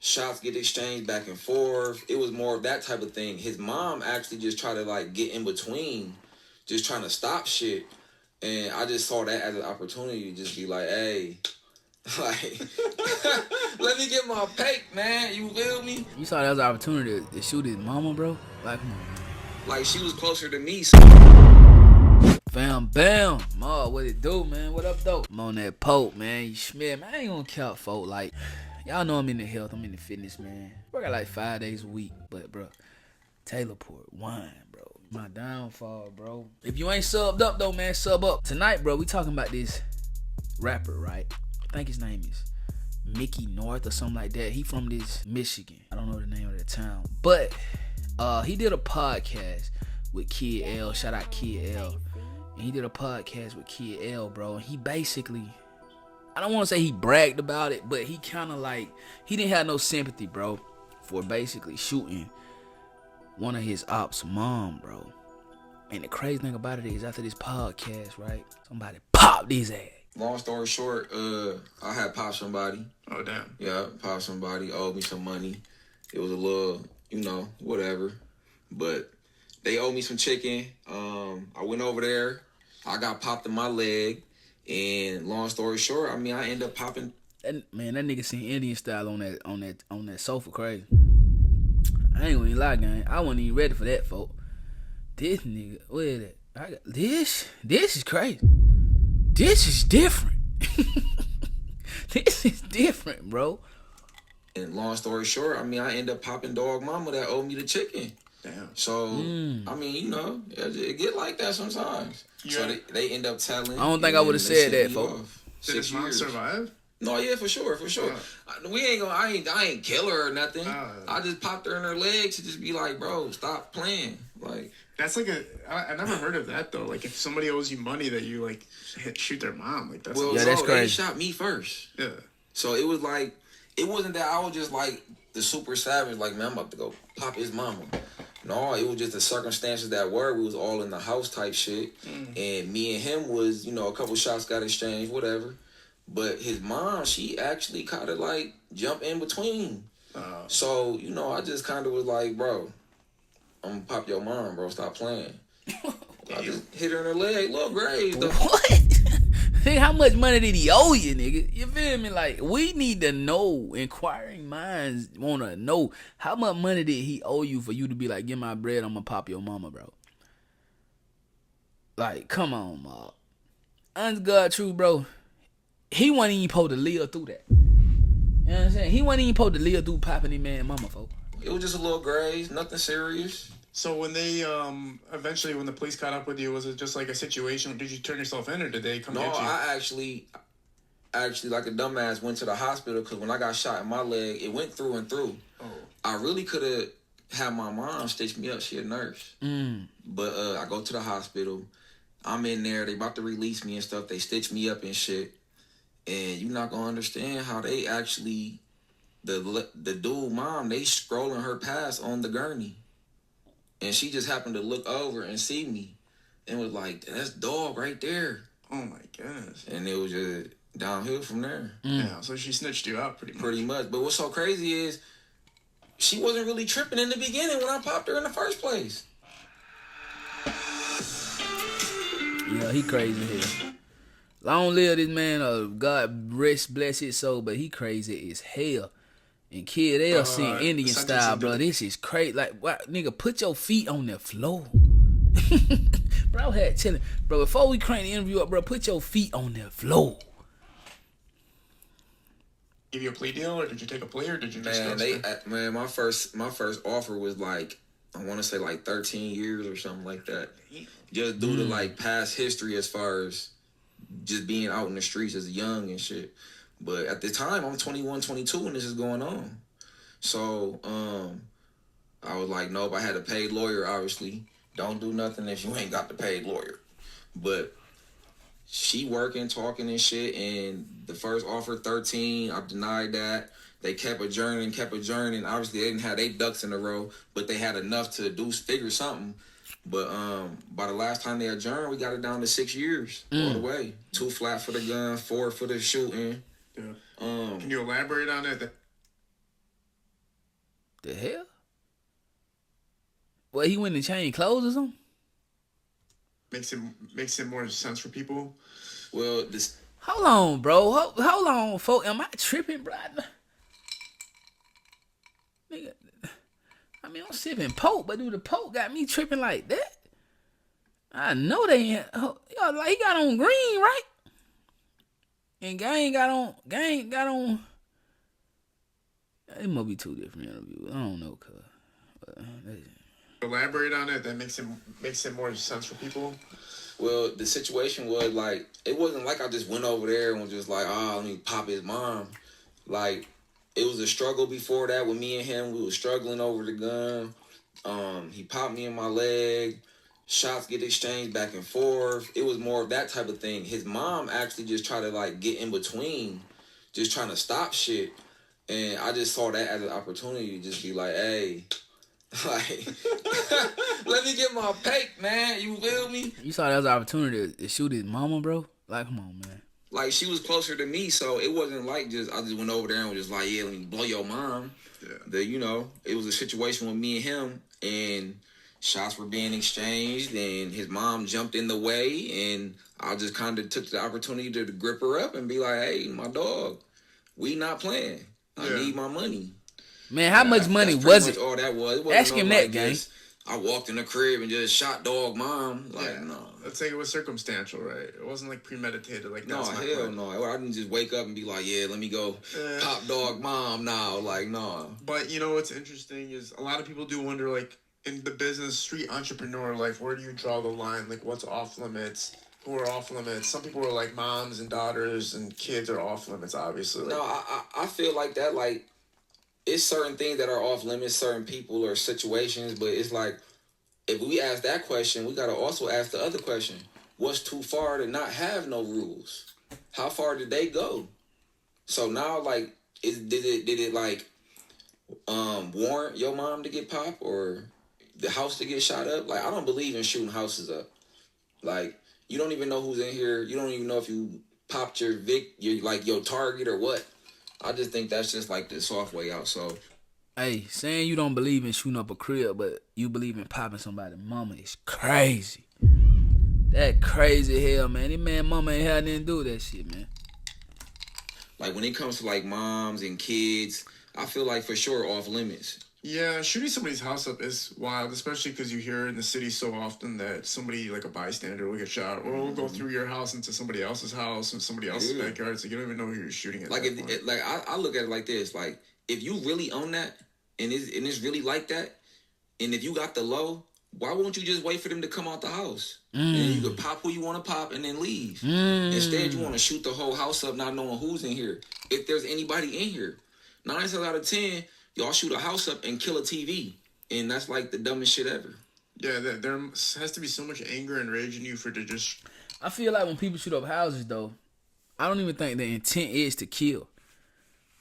shots get exchanged back and forth. It was more of that type of thing. His mom actually just tried to like get in between, just trying to stop shit. And I just saw that as an opportunity to just be like, hey, like, let me get my pake, man. You feel me? You saw that as an opportunity to shoot his mama, bro? Like, come on, man. Like, she was closer to me. So. Bam, bam. Ma, what it do, man? What up, though? I'm on that poke, man. You Schmidt, man. I ain't gonna count, folk. Like, y'all know I'm in the health. I'm in the fitness, man. Work out like 5 days a week. But, bro, Taylorport, wine, bro. My downfall, bro. If you ain't subbed up, though, man, sub up. Tonight, bro, we talking about this rapper, right? I think his name is Mickey North or something like that. He from this Michigan. I don't know the name of the town. But he did a podcast with Kid L. Shout out Kid L. And he did a podcast with Kid L, bro. And he basically, I don't want to say he bragged about it, but he kind of like, he didn't have no sympathy, bro, for basically shooting one of his ops' mom, bro. And the crazy thing about it is, after this podcast, right, somebody popped his ass. Long story short, I had popped somebody. Oh, damn. Yeah, popped somebody, owed me some money. It was a little, whatever. But they owed me some chicken. I went over there. I got popped in my leg. And long story short, I ended up popping. That nigga seen Indian style on that sofa, crazy. I ain't gonna even lie, gang. I wasn't even ready for that, folk. This nigga, what is that? This is crazy. This is different. This is different, bro. And long story short, I ended up popping dog mama that owed me the chicken. Damn. So, it get like that sometimes. Yeah. So they end up telling. I don't think I would have said that, folks. Did his mom survive? No, yeah, for sure. We ain't gonna. I ain't kill her or nothing. I just popped her in her leg to just be like, bro, stop playing. Like, that's like I never heard of that though. Like, if somebody owes you money, that you like shoot their mom. Like, that's that's crazy. They shot me first. Yeah. So it was like, it wasn't that I was just like the super savage. Like, man, I'm about to go pop his mama. No, it was just the circumstances that were. We was all in the house type shit, and me and him was, a couple shots got exchanged, whatever. But his mom, she actually kind of like jump in between. So, I just kind of was like, bro, I'm gonna pop your mom, bro. Stop playing. I just hit her in her leg, little grave. What? Think how much money did he owe you, nigga? You feel me? Like, we need to know. Inquiring minds want to know how much money did he owe you for you to be like, get my bread, I'm gonna pop your mama, bro. Like, come on, Mark. Honest God, true, bro. He wasn't even supposed to live through that. You know what I'm saying? He wasn't even supposed to live through popping his man mama, folks. It was just a little graze, nothing serious. So when they eventually when the police caught up with you, was it just like a situation? Did you turn yourself in, or did they come get you? No, I actually like a dumbass went to the hospital because when I got shot in my leg, it went through and through. Oh. I really could have had my mom stitch me up. She a nurse. But I go to the hospital. I'm in there. They about to release me and stuff. They stitch me up and shit. And you're not gonna understand how they actually, the dude mom, they scrolling her past on the gurney, and she just happened to look over and see me, and was like, "That's dog right there." Oh my goodness! And it was just downhill from there. Yeah, so she snitched you out pretty much. But what's so crazy is she wasn't really tripping in the beginning when I popped her in the first place. Yeah, he crazy here. Long live this man, God rest bless his soul, but he crazy as hell. And Kid L sing Indian style, bro. This is crazy. Like, what, nigga, put your feet on the floor. Bro, I had chilling. Bro, before we crank the interview up, bro, put your feet on the floor. Give you a plea deal, or did you take a plea, or did you just my first offer was like, I want to say like 13 years or something like that. Just due to like past history as far as just being out in the streets as young and shit. But at the time, I'm 21, 22 when this is going on. So, I was like, nope, I had a paid lawyer, obviously. Don't do nothing if you ain't got the paid lawyer. But she working, talking and shit, and the first offer, 13, I denied that. They kept adjourning. Obviously, they didn't have their ducks in a row, but they had enough to figure something. But by the last time they adjourned, we got it down to 6 years all the way. 2 flat for the gun, 4 for the shooting. Yeah. Can you elaborate on it? The hell? Well, he went and changed clothes or something? Makes it more sense for people. Well, this. Hold on, bro. Hold on, folks. Am I tripping, bro? Nigga, I mean, I'm sipping Pope, but do the Pope got me tripping like that? I know they ain't. Yo, like, he got on green, right? And Gang got on. It must be two different interviews. I don't know, cuz. Elaborate on it. That makes it more sense for people. Well, the situation was like, it wasn't like I just went over there and was just like, let me pop his mom. Like, it was a struggle before that with me and him. We was struggling over the gun. He popped me in my leg. Shots get exchanged back and forth. It was more of that type of thing. His mom actually just tried to like get in between, just trying to stop shit. And I just saw that as an opportunity to just be like, hey, like, let me get my pake, man. You feel me? You saw that as an opportunity to shoot his mama, bro? Like, come on, man. Like, she was closer to me, so it wasn't like I just went over there and was just like, yeah, let me blow your mom. Yeah. It was a situation with me and him, and shots were being exchanged, and his mom jumped in the way, and I just kind of took the opportunity to grip her up and be like, hey, my dog, we not playing. I need my money. Man, how much money was it? All that was. Ask him that, gang. I walked in the crib and just shot dog mom. Like, no. Let's say it was circumstantial, right? It wasn't like premeditated. Like, no, hell no. I didn't just wake up and be like, yeah, let me go pop dog mom now. Like, no. But you know what's interesting is a lot of people do wonder, like, in the business, street entrepreneur life, where do you draw the line? Like, what's off limits? Who are off limits? Some people are like moms and daughters and kids are off limits, obviously. No, I feel like that, like, it's certain things that are off limits, certain people or situations, but it's like, if we ask that question, we got to also ask the other question. What's too far to not have no rules? How far did they go? So now, like, did it like, warrant your mom to get popped or the house to get shot up? Like, I don't believe in shooting houses up. Like, you don't even know who's in here. You don't even know if you popped your target or what. I just think that's just like the soft way out. So, hey, saying you don't believe in shooting up a crib, but you believe in popping somebody's mama is crazy. That crazy hell, man. This man mama ain't had nothing to do with that shit, man. Like, when it comes to like moms and kids, I feel like for sure off limits. Yeah, shooting somebody's house up is wild, especially because you hear in the city so often that somebody, like a bystander, will get shot. Or will go through your house into somebody else's house and somebody else's backyard, so you don't even know who you're shooting at. Like, I look at it like this. Like, if you really own that, and it's really like that, and if you got the low, why won't you just wait for them to come out the house? And you could pop who you want to pop and then leave. Instead, you want to shoot the whole house up not knowing who's in here. If there's anybody in here. 9 times out of 10, y'all shoot a house up and kill a TV. And that's like the dumbest shit ever. Yeah, there has to be so much anger and rage in you for to just... I feel like when people shoot up houses, though, I don't even think the intent is to kill.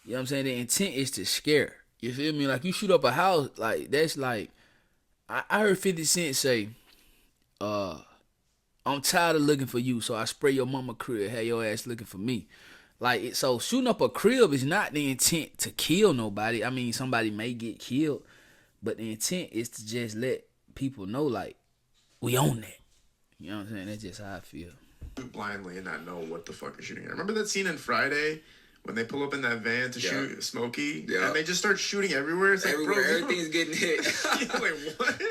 You know what I'm saying? The intent is to scare. You feel me? Like, you shoot up a house, like, that's like... I heard 50 Cent say, I'm tired of looking for you, so I spray your mama crib, have your ass looking for me. Like, so shooting up a crib is not the intent to kill nobody. I mean, somebody may get killed, but the intent is to just let people know, like, we own that. You know what I'm saying? That's just how I feel. Blindly and not know what the fuck you're shooting at. Remember that scene in Friday when they pull up in that van to shoot Smokey? Yeah. And they just start shooting everywhere? It's like, everywhere, bro, everything's getting hit. You're like, what?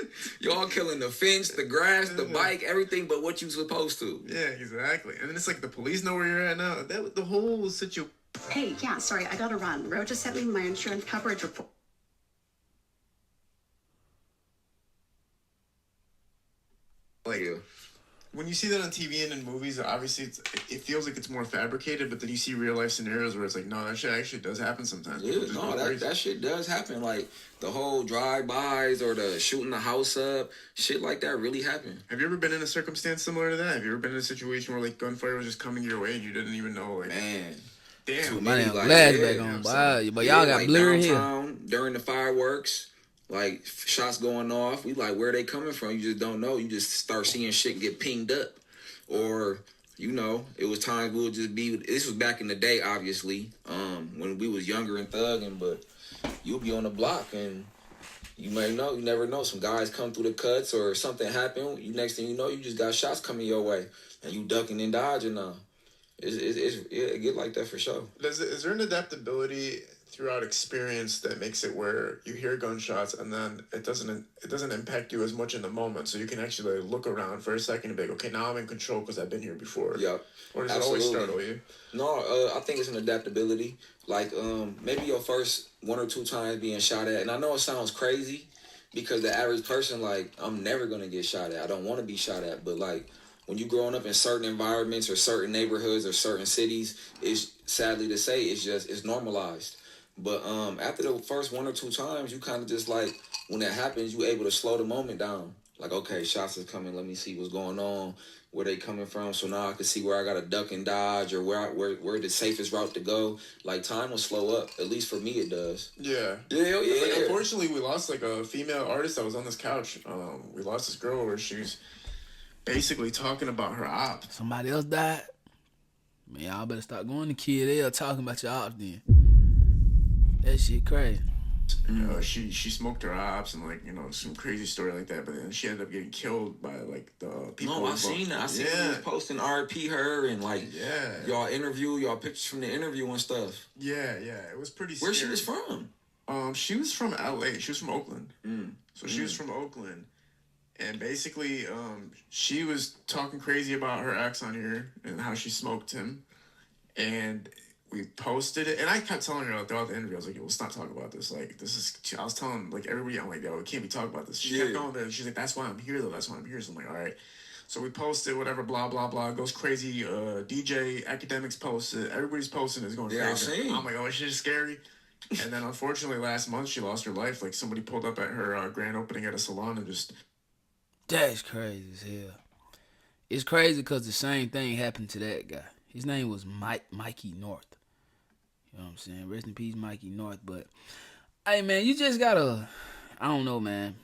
Y'all killing the fence, the grass, the bike, everything but what you supposed to. Yeah, exactly. And then it's like the police know where you're at now. The whole situation. Hey, yeah, sorry, I gotta run. Ro just sent me my insurance coverage report. Like, when you see that on TV and in movies, obviously it feels like it's more fabricated, but then you see real life scenarios where it's like, no, that shit actually does happen sometimes. Yeah, no, that shit does happen. Like, the whole drive-bys or the shooting the house up, shit like that really happen. Have you ever been in a circumstance similar to that? Have you ever been in a situation where, like, gunfire was just coming your way and you didn't even know, like... Man. Damn. My damn glass back on. Wow. But y'all got like blurry here. here. During the fireworks... Like, shots going off, we like, where they coming from? You just don't know. You just start seeing shit get pinged up. Or, you know, it was times we would just be, this was back in the day, obviously, when we was younger and thugging, but you'll be on the block and You may know, you never know. Some guys come through the cuts or something happen. You next thing you know, you just got shots coming your way, and you ducking and dodging now. It get like that for sure. Is there an adaptability throughout experience that makes it where you hear gunshots and then it doesn't impact you as much in the moment, so you can actually look around for a second and be like, okay, now I'm in control because I've been here before. Yeah. Or does it always startle you? No, I think it's an adaptability. Like maybe your first 1 or 2 times being shot at, and I know it sounds crazy because the average person, like, I'm never gonna get shot at. I don't want to be shot at, but like, when you growing up in certain environments or certain neighborhoods or certain cities, it's sadly to say it's normalized. But after the first 1 or 2 times, you kind of just like, when that happens, you able to slow the moment down. Like, okay, shots is coming. Let me see what's going on, where they coming from. So now I can see where I got to duck and dodge or where the safest route to go. Like, time will slow up. At least for me, it does. Yeah. Yeah. Like, unfortunately, we lost like a female artist that was on this couch. We lost this girl where she was basically talking about her ops. Somebody else died. Man, y'all better start going to Kid talking about your ops then. That shit crazy. You know, she smoked her ops and like, you know, some crazy story like that, but then she ended up getting killed by like the people. No, I seen that. I seen you was posting RP her and like y'all pictures from the interview and stuff. Yeah, it was pretty scary. Where she was from? She was from LA. She was from Oakland. She was from Oakland. And basically, she was talking crazy about her ex on here and how she smoked him. And we posted it. And I kept telling her throughout the interview, I was like, yo, let's not talk about this. Like, I was telling, like, everybody, I'm like, yo, we can't be talking about this. She kept going there. And she's like, that's why I'm here, though. That's why I'm here. So I'm like, all right. So we posted whatever, blah, blah, blah. It goes crazy. DJ Academics posted. Everybody's posting. It's going crazy. I'm like, oh, it's just scary. And then, unfortunately, last month, she lost her life. Like, somebody pulled up at her grand opening at a salon and just... That's crazy as hell. It's crazy because the same thing happened to that guy. His name was Mikey North. You know what I'm saying? Rest in peace, Mikey North. But, hey, man, you just gotta... I don't know, man.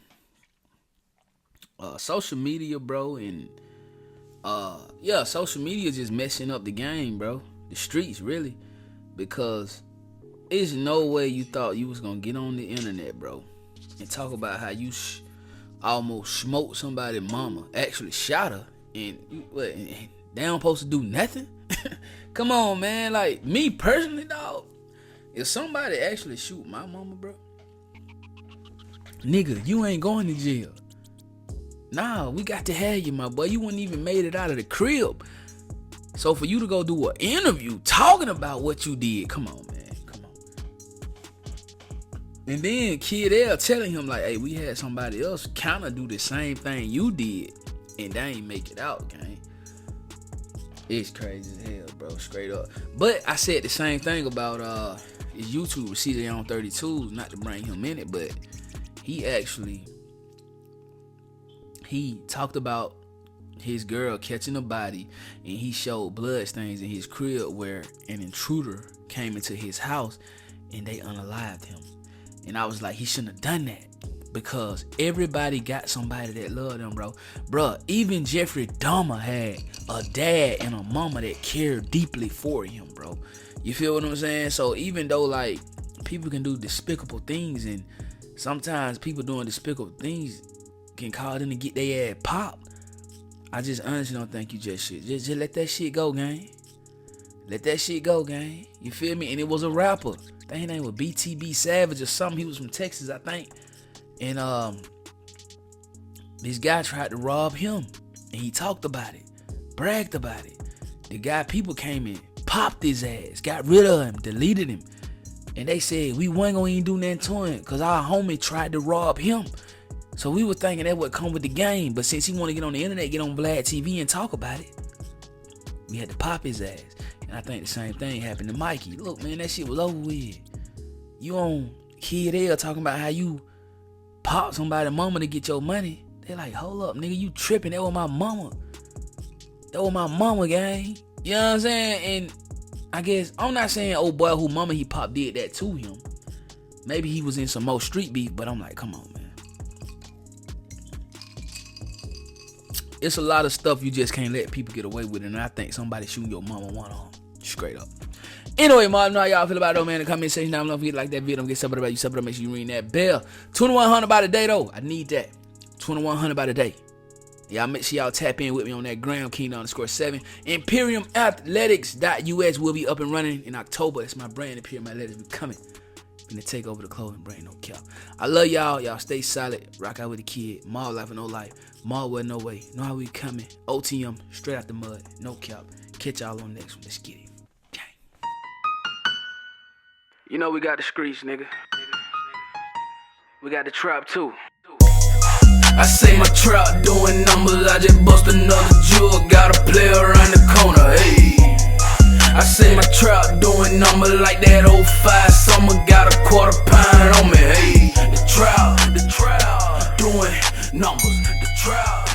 Social media, bro, and... social media just messing up the game, bro. The streets, really. Because there's no way you thought you was gonna get on the internet, bro, and talk about how you... almost smoked somebody's mama, actually shot her, and they don't supposed to do nothing? Come on, man. Like, me personally, dog, if somebody actually shoot my mama, bro, nigga, you ain't going to jail. Nah, we got to have you, my boy. You wouldn't even made it out of the crib. So for you to go do an interview talking about what you did, come on, man. And then Kid L telling him like, hey, we had somebody else kind of do the same thing you did, and they ain't make it out, gang. It's crazy as hell, bro, straight up. But I said the same thing about his YouTuber, CJ on 32, not to bring him in it, but he talked about his girl catching a body, and he showed blood stains in his crib where an intruder came into his house and they unalived him. And I was like, he shouldn't have done that, because everybody got somebody that loved them, bro. Bruh, even Jeffrey Dahmer had a dad and a mama that cared deeply for him, bro. You feel what I'm saying? So even though, like, people can do despicable things, and sometimes people doing despicable things can cause them to get their ass popped, I just honestly don't think you just should. Just let that shit go, gang. Let that shit go, gang. You feel me? And it was a rapper. I think his name was BTB Savage or something. He was from Texas, I think. And this guy tried to rob him. And he talked about it. Bragged about it. The guy, people came in, popped his ass, got rid of him, deleted him. And they said, we wasn't going to even do nothing to him because our homie tried to rob him. So we were thinking that would come with the game. But since he want to get on the internet, get on Vlad TV and talk about it, we had to pop his ass. And I think the same thing happened to Mikey. Look, man, that shit was over with. You on Kid L talking about how you pop somebody's mama to get your money. They like, hold up, nigga, you tripping. That was my mama. That was my mama, gang. You know what I'm saying? And I guess, I'm not saying old boy who mama he popped did that to him. Maybe he was in some more street beef, but I'm like, come on, man. It's a lot of stuff you just can't let people get away with, and I think somebody shooting your mama one on. Straight up. Anyway, Mark, know how y'all feel about it, though, man. In the comment section down below. Don't forget to like that video. Don't get something about you. Something, make sure you ring that bell. 2100 by the day, though. I need that. 2100 by the day. Y'all make sure y'all tap in with me on that Graham King_7. ImperiumAthletics.us will be up and running in October. That's my brand. Imperium Athletics be coming. Gonna take over the clothing brand, no cap. I love y'all. Y'all stay solid. Rock out with the kid. Mall life or no life. Mall way, no way. Know how we coming. OTM, straight out the mud. No cap. Catch y'all on the next one. Let's get it. Okay. You know we got the streets, nigga. We got the trap too. I say my trap doing numbers. I just bust another jewel. Got a player around the corner. Hey. I say my trap doing numbers like that 05 summer. Got a quarter pound on me. Hey. The trap doing numbers. The trap.